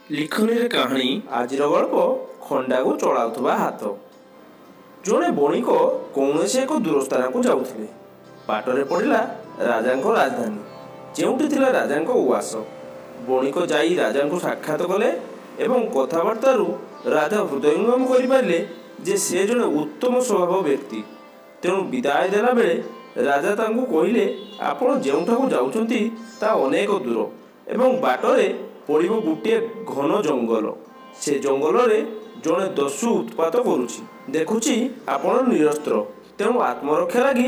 लिखनी कहानी आज गल्प खंडा को चलाउथुबा हाथ। जड़े बणिक कौन एक दूर स्थान को जाऊे बाटरे पड़ा राजा राजधानी जोटी थिला राजा उवास। बणिक जाई राजा को साक्षात कले एवं कथबार्तार राजा हृदयंगम करें जे से जड़े उत्तम स्वभाव व्यक्ति। तेणु विदाय देला बेले राजा तांको कहिले आपण जेउठाकु जाउछंती ता अनेक दूर एवं बाटरे पड़िबो गोटे घन जंगल। से जंगल रे जड़े दस्यु उत्पात करुछि देखुछि आपण निरस्त्र। तेणु आत्मरक्षा लगी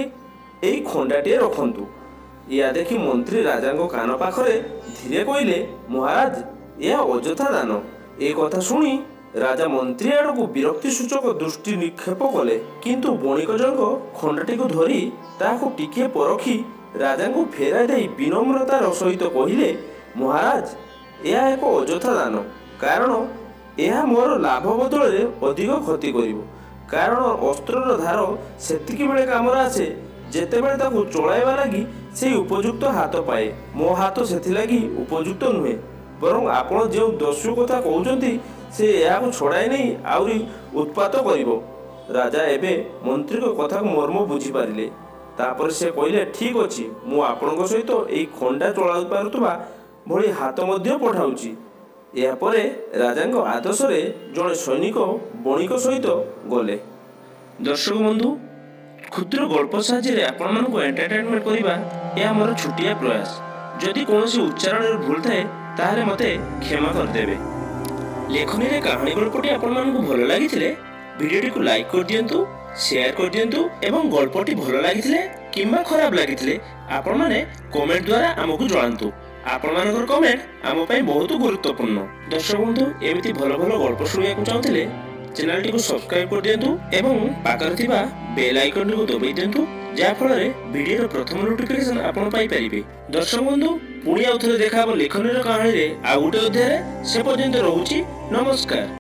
एई खंडाटे रखंतु। या देखि मंत्री राजा कान पाखरे धीरे कहिले महाराज यह अजथा दान। ए कथा शुणी राजा मंत्री आड़क विरक्ति सूचक दृष्टि निक्षेप कले किंतु बणिक जंग खंडाटी को धरी ताकू टिके परखी राजा को फेराई दे विनम्रतार सहित कहिले महाराज यह एक अजथा दान कारण यह मोर लाभ बदल में अधिक क्षति करिवो। कारण अस्त्रर धार सेतिकी बेले काम आसे जेतेबेले ताकू चलाइबा लगी से उपयुक्त हाथ पाए। मो हाथ सेथि लगी उपयुक्त नुहे बरं आपण जो दस्यु कथा कहउचंती से यह छड़ाई नहीं आउरी उत्पात करिवो। राजा एबे मंत्री को कथा को मर्म बुझी पारिले। तापर से कहले ठीक अछि मु आपनक सहित एई खंडा चलाउ पारुतबा भली हाथ मध्य पठाउछि। या परे राजांग आदेश रे जड़े सैनिक बणिक सहित गले। दर्शक बंधु क्षुद्र गल्प साहाय्य आपण मानक एंटरटेनमेंट करिबा या मोर छुटिया प्रयास। जदि कोनोसी उच्चारण भूल थाए ताहाले मते क्षमा कर देबे। लेखनी रे कहानी गल्पटी आपण मानक भल लागिथिले वीडियोटी को लाइक कर दियंतु, शेयर कर दियंतु एवं गल्पटी भल लागिथिले किंबा खराब लागिथिले आपण माने कमेंट द्वारा हमकु जणांतु। आपण मानकर कमेंट आम पई बहुत गुरुत्वपूर्ण। दर्शक बंधु एमिति भल भल गल्प शुणिया को चाहूतिले चैनल टी को सब्सक्राइब कर दियंतु एवं पाखरे थिबा बेल आइकन को दबाई दियंतु जा फल रे वीडियो रो प्रथम नोटिफिकेशन आपण पाई परिबे। दर्शक बंधु पुणी आउथरे देखा लेखनी रो कहानी रे आ गुटे अध्याय रे से पर्यंत रहूची। नमस्कार।